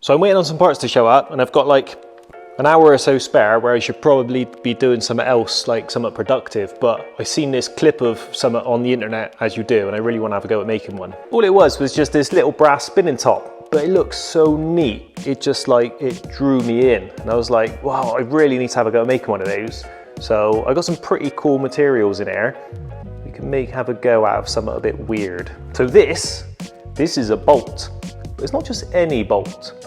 So I'm waiting on some parts to show up, and I've got like an hour or so spare where I should probably be doing something else, like something productive, but I've seen this clip of something on the internet, as you do, and I really want to have a go at making one. All it was just this little brass spinning top, but it looks so neat. It just like, it drew me in. And I was like, wow, I really need to have a go at making one of those. So I got some pretty cool materials in here. We can have a go out of something a bit weird. So this is a bolt, but it's not just any bolt.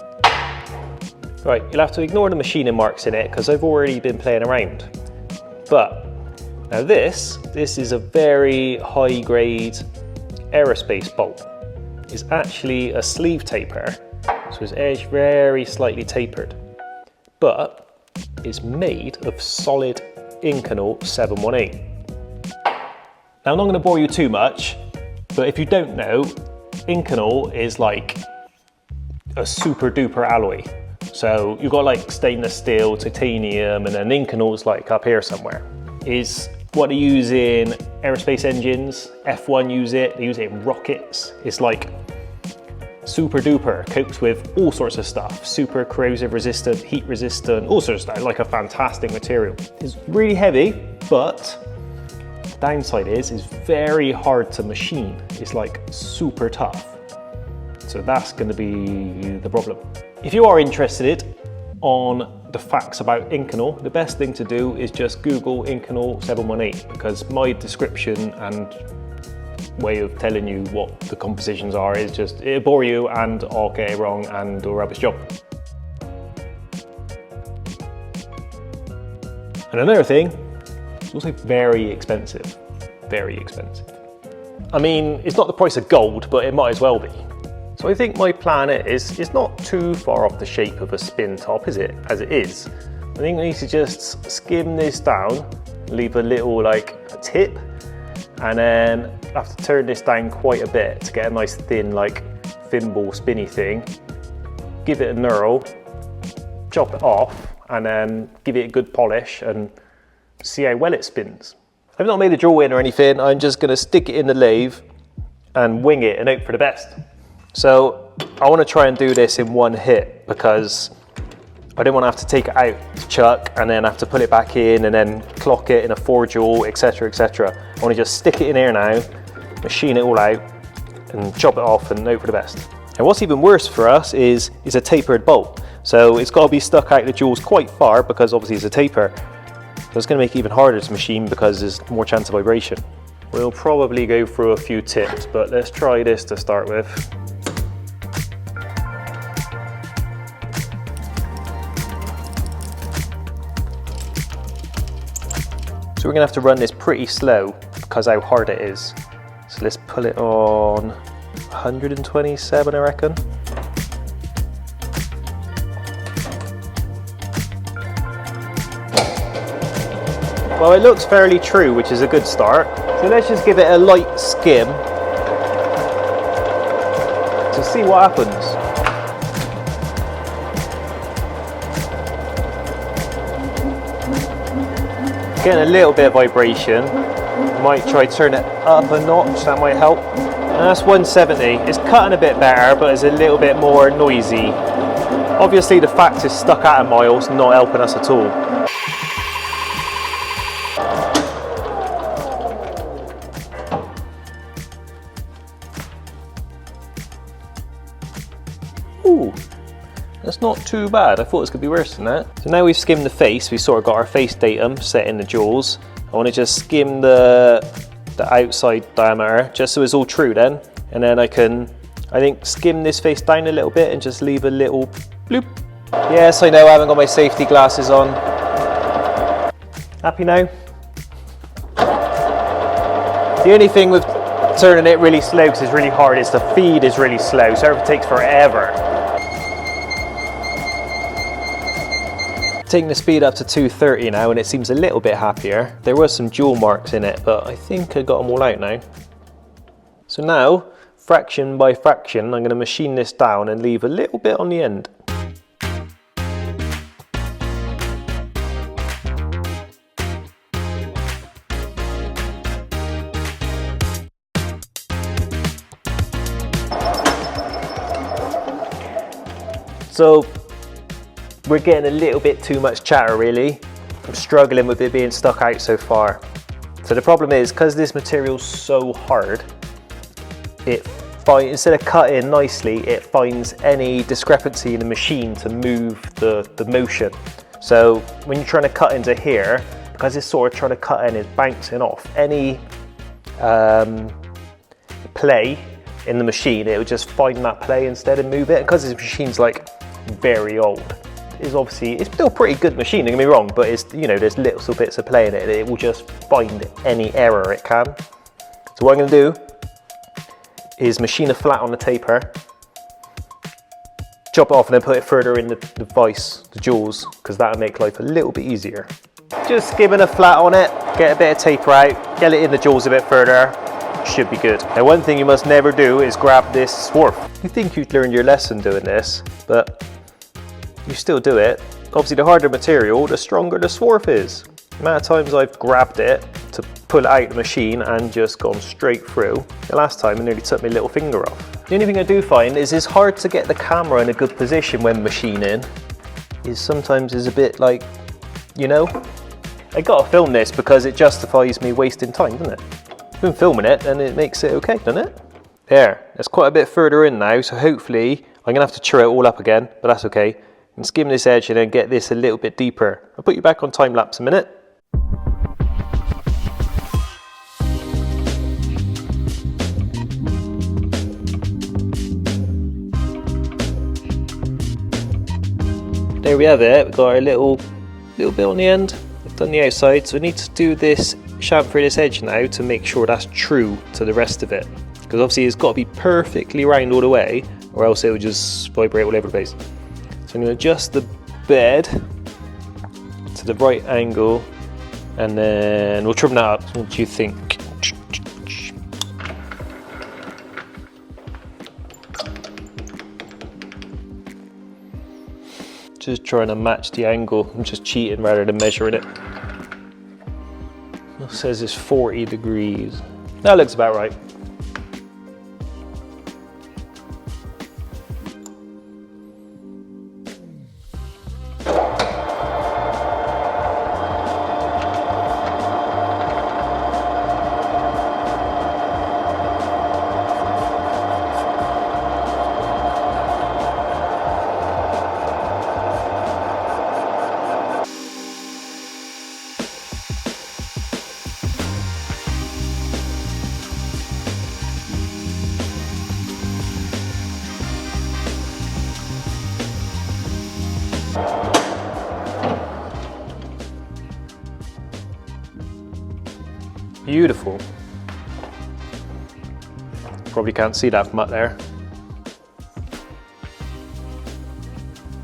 Right, you'll have to ignore the machining marks in it because I've already been playing around. But now this is a very high grade aerospace bolt. It's actually a sleeve taper, so its edge very slightly tapered. But it's made of solid Inconel 718. Now I'm not going to bore you too much, but if you don't know, Inconel is like a super duper alloy. So you've got like stainless steel, titanium, and then Inconel's like up here somewhere. Is what they use in aerospace engines. F1 use it, they use it in rockets. It's like super duper, copes with all sorts of stuff. Super corrosive resistant, heat resistant, all sorts of stuff, like a fantastic material. It's really heavy, but the downside is it's very hard to machine. It's like super tough. So that's gonna be the problem. If you are interested on the facts about Inconel, the best thing to do is just Google Inconel 718, because my description and way of telling you what the compositions are is just, it'll bore you and I'll get it wrong and do a rubbish job. And another thing, it's also very expensive, very expensive. I mean, it's not the price of gold, but it might as well be. So I think my plan is, it's not too far off the shape of a spin top, is it? As it is. I think I need to just skim this down, leave a little like a tip, and then I have to turn this down quite a bit to get a nice thin like thimble spinny thing. Give it a knurl, chop it off, and then give it a good polish and see how well it spins. I've not made a drawing or anything, I'm just gonna stick it in the lathe and wing it and hope for the best. So I want to try and do this in one hit because I don't want to have to take it out to chuck and then have to put it back in and then clock it in a forgeable, etc, etc. I want to just stick it in here now, machine it all out and chop it off and hope for the best. And what's even worse for us is a tapered bolt. So it's got to be stuck out the jewels quite far because obviously it's a taper. So it's going to make it even harder to machine because there's more chance of vibration. We'll probably go through a few tips, but let's try this to start with. So we're gonna have to run this pretty slow because how hard it is. So let's pull it on 127, I reckon. Well, it looks fairly true, which is a good start. So let's just give it a light skim to see what happens. Getting a little bit of vibration. Might try turn it up a notch, that might help. And that's 170. It's cutting a bit better, but it's a little bit more noisy. Obviously the fact it's stuck out a mile is not helping us at all. Ooh. That's not too bad. I thought it was going to be worse than that. So now we've skimmed the face, we sort of got our face datum set in the jewels. I want to just skim the outside diameter just so it's all true then. And then I think, skim this face down a little bit and just leave a little bloop. Yes, I know I haven't got my safety glasses on. Happy now? The only thing with turning it really slow, because it's really hard, is the feed is really slow, so it takes forever. Taking the speed up to 230 now and it seems a little bit happier. There were some jewel marks in it, but I think I got them all out now. So now, fraction by fraction, I'm going to machine this down and leave a little bit on the end. So we're getting a little bit too much chatter really. I'm struggling with it being stuck out so far. So the problem is, because this material's so hard, instead of cutting nicely, it finds any discrepancy in the machine to move the motion. So when you're trying to cut into here, because it's sort of trying to cut in, it's bouncing off any play in the machine. It would just find that play instead and move it. And because this machine's like very old, it's still a pretty good machine, don't get me wrong, but it's, you know, there's little bits of play in it. It will just find any error it can. So what I'm going to do is machine a flat on the taper, chop it off, and then put it further in the vise, the jewels, because that'll make life a little bit easier. Just skimming a flat on it, get a bit of taper out, get it in the jewels a bit further, should be good. Now, one thing you must never do is grab this swarf. You think you'd learned your lesson doing this, but you still do it. Obviously, the harder material, the stronger the swarf is. The amount of times I've grabbed it to pull it out of the machine and just gone straight through. The last time it nearly took my little finger off. The only thing I do find is it's hard to get the camera in a good position when machining. Sometimes is a bit like, you know, I gotta film this because it justifies me wasting time, doesn't it? I've been filming it and it makes it okay, doesn't it? There, it's quite a bit further in now, so hopefully I'm gonna have to chew it all up again, but that's okay. And skim this edge and then get this a little bit deeper. I'll put you back on time lapse a minute. There we have it. We've got our little bit on the end. I've done the outside, so we need to do this chamfer this edge now to make sure that's true to the rest of it. Because obviously it's got to be perfectly round all the way, or else it will just vibrate all over the place. So I'm going to adjust the bed to the right angle, and then we'll trim that up. What do you think? Just trying to match the angle. I'm just cheating rather than measuring it. It says it's 40 degrees. That looks about right. Beautiful. Probably can't see that from up there.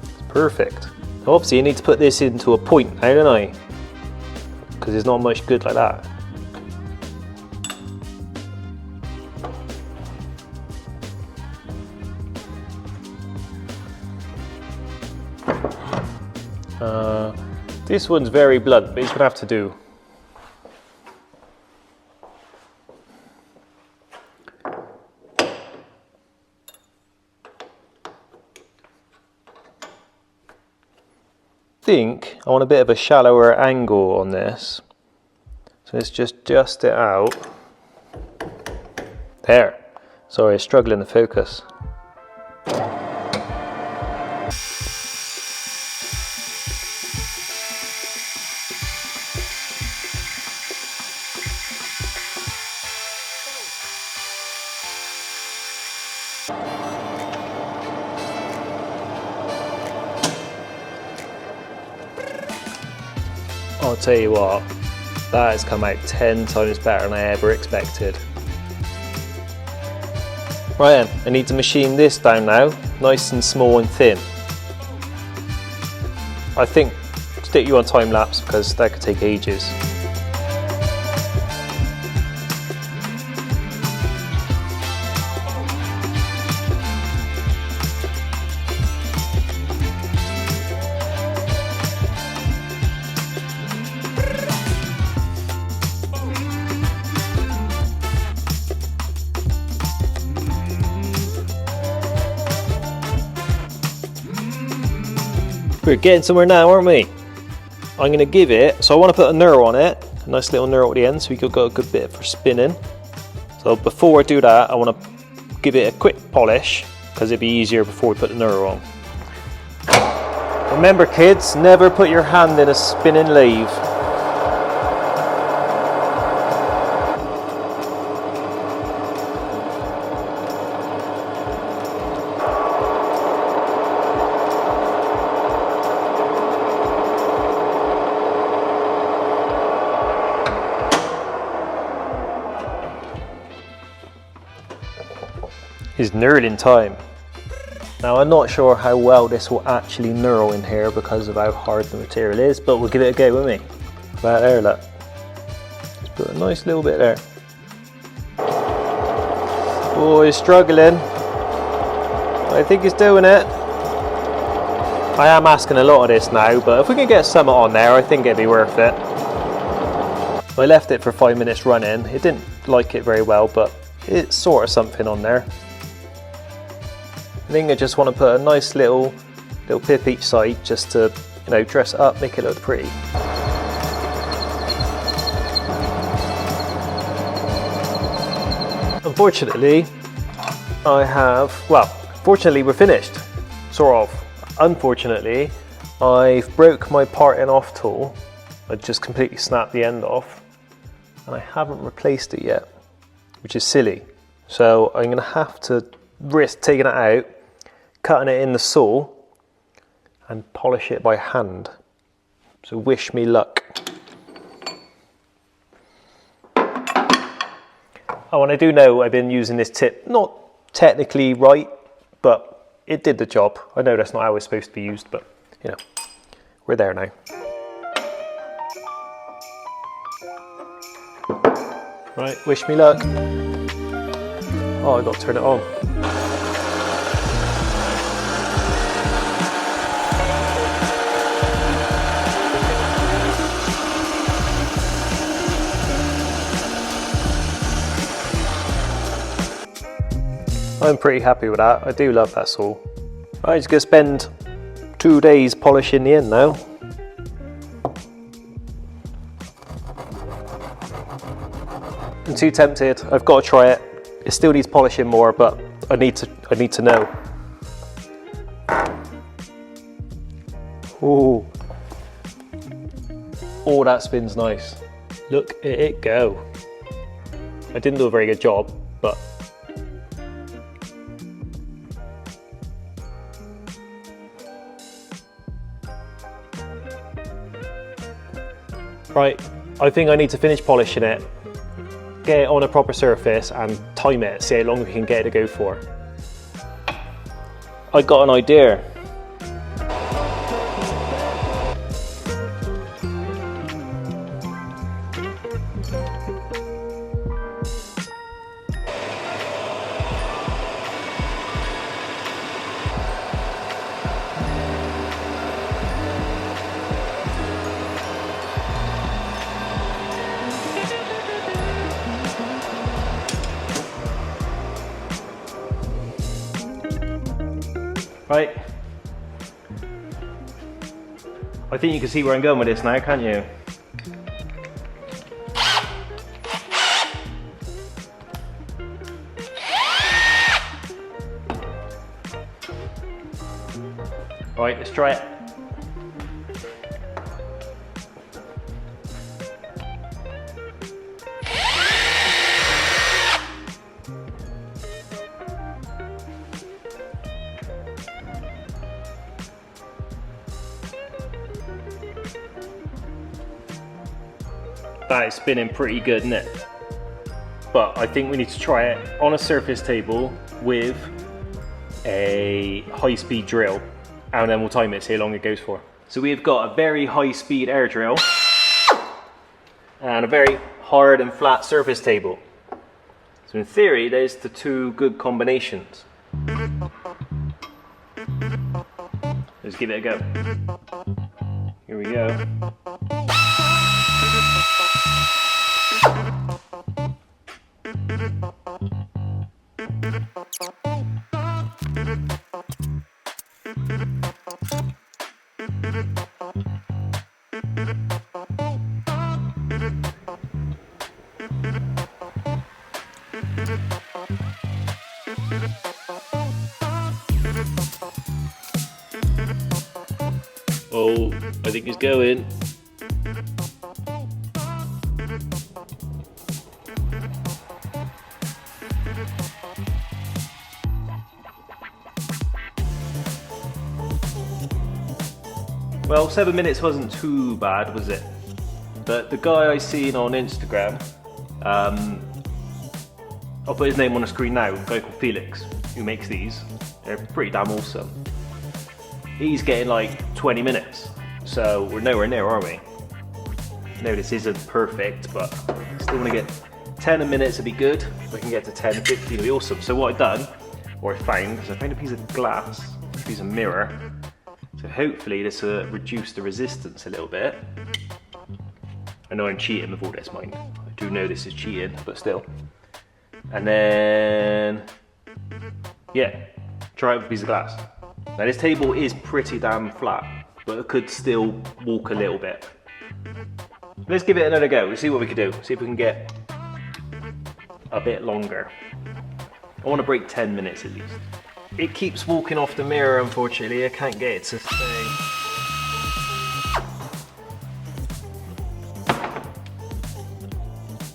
It's perfect. Obviously you need to put this into a point now, don't I? Because there's not much good like that. This one's very blunt, but it's gonna have to do. I think I want a bit of a shallower angle on this, so let's just adjust it out. There. Sorry, I'm struggling to focus. I'll tell you what, that has come out 10 times better than I ever expected. Right then, I need to machine this down now, nice and small and thin. I think stick you on time lapse because that could take ages. We're getting somewhere now, aren't we? I'm going to give it, so I want to put a knurl on it, a nice little knurl at the end so we could got a good bit for spinning. So before I do that, I want to give it a quick polish because it'd be easier before we put the knurl on. Remember kids, never put your hand in a spinning lathe. Is knurling time. Now I'm not sure how well this will actually knurl in here because of how hard the material is, but we'll give it a go, won't we? Right there, look. Just put a nice little bit there. Oh, he's struggling. I think he's doing it. I am asking a lot of this now, but if we can get some on there, I think it'd be worth it. I left it for 5 minutes running. It didn't like it very well, but it's sort of something on there. I think I just want to put a nice little pip each side just to, you know, dress it up, make it look pretty. Unfortunately, fortunately we're finished, sort of. Unfortunately, I've broke my parting off tool. I just completely snapped the end off and I haven't replaced it yet, which is silly. So I'm going to have to risk taking it out, cutting it in the saw and polish it by hand. So wish me luck. Oh, and I do know I've been using this tip, not technically right, but it did the job. I know that's not how it's supposed to be used, but you know, we're there now. Right, wish me luck. Oh, I got to turn it on. I'm pretty happy with that. I do love that saw. I'm just going to spend 2 days polishing the end now. I'm too tempted. I've got to try it. It still needs polishing more, but I need to know. Ooh. Oh, that spins nice. Look at it go. I didn't do a very good job, but right, I think I need to finish polishing it, get it on a proper surface and time it, see how long we can get it to go for. I got an idea. Right, I think you can see where I'm going with this now, can't you? Right, let's try it. That is spinning pretty good, isn't it? But I think we need to try it on a surface table with a high-speed drill, and then we'll time it, see how long it goes for. So we've got a very high-speed air drill and a very hard and flat surface table. So in theory, there's the two good combinations. Let's give it a go. Here we go. Oh, I think he's going. Well, 7 minutes wasn't too bad, was it? But the guy I seen on Instagram, I'll put his name on the screen now, a guy called Felix, who makes these. They're pretty damn awesome. He's getting like 20 minutes, so we're nowhere near, are we? No, this isn't perfect, but still want to get 10 minutes would be good. If I can get to 10, 15 would be awesome. So what I've done, or I found, is I found a piece of glass, a piece of mirror. So hopefully this will reduce the resistance a little bit. I know I'm cheating with all this, mind. I do know this is cheating, but still. And then, yeah, try it with a piece of glass. Now this table is pretty damn flat, but it could still walk a little bit. Let's give it another go. Let's see what we can do. See if we can get a bit longer. I want to break 10 minutes at least. It keeps walking off the mirror, unfortunately. I can't get it to stay.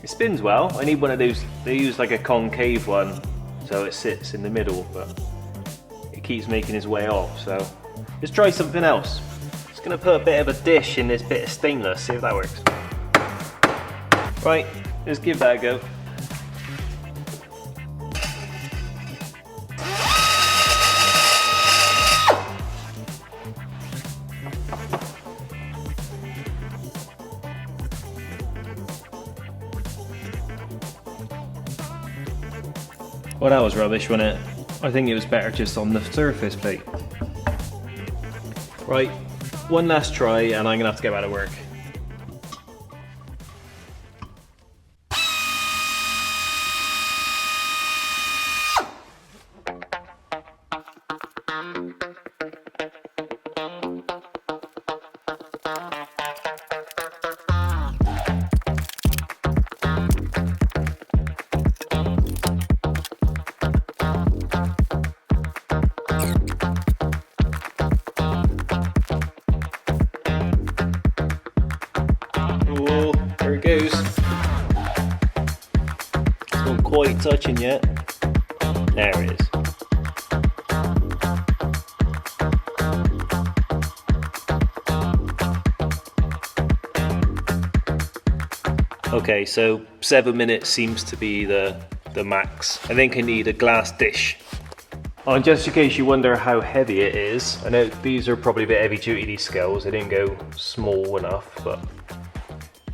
It spins well. I need one of those. They use like a concave one, so it sits in the middle, but it keeps making its way off. So let's try something else. Just gonna put a bit of a dish in this bit of stainless, see if that works. Right, let's give that a go. Well, that was rubbish, wasn't it? I think it was better just on the surface plate. Right, one last try and I'm gonna have to get back to work. Oh, there it goes. It's not quite touching yet. There it is. Okay, so 7 minutes seems to be the max. I think I need a glass dish. Oh, and just in case you wonder how heavy it is, I know these are probably a bit heavy duty, these scales. They didn't go small enough, but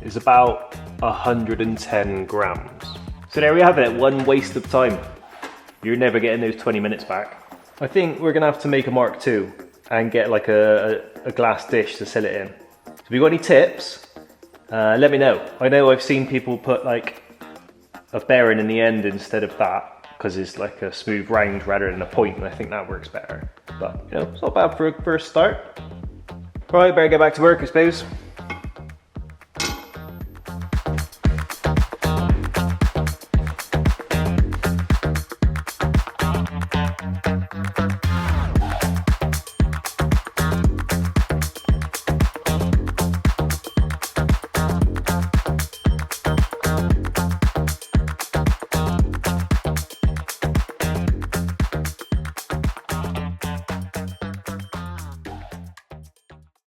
it's about 110 grams. So there we have it, one waste of time. You're never getting those 20 minutes back. I think we're gonna have to make a Mark II and get like a glass dish to sell it in. So if you got any tips, let me know. I know I've seen people put like a bearing in the end instead of that, because it's like a smooth round rather than a point, and I think that works better. But you know, it's not bad for a first start. Right, better get back to work, I suppose.